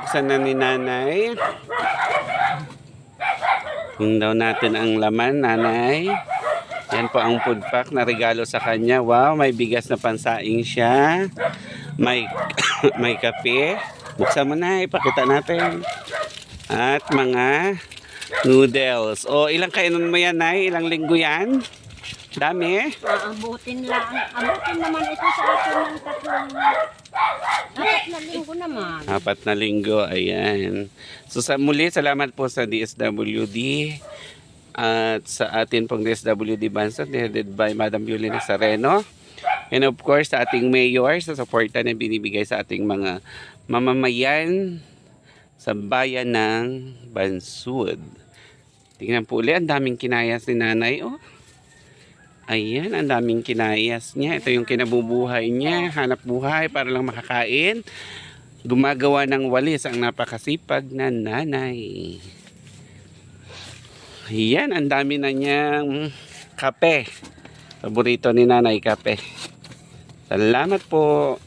bubuksan na ni nanay. Tingnan daw natin ang laman, nanay. Yan po ang food pack na regalo sa kanya. Wow, may bigas na pansaing siya. May, may kape. Buksan mo na, ipakita natin. At mga noodles. O, ilang kainan mo yan, nay? Ilang linggo yan? Dami? Abutin lang. Abutin naman ito sa akin ng tatlong 4 na linggo naman. 4 na linggo, ayan. So sa muli, salamat po sa DSWD at sa atin pong DSWD Bansot, headed by Madam Yuli Nazareno. And of course, sa ating mayor, sa suporta na binibigay sa ating mga mamamayan sa bayan ng Bansud. Tingnan po ulit, ang daming kinayas ni nanay, oh. Ayan, ang daming kinayas niya. Ito yung kinabubuhay niya. Hanap buhay para lang makakain. Gumagawa ng walis ang napakasipag na nanay. Ayan, ang dami na niyang kape. Paborito ni nanay, kape. Salamat po.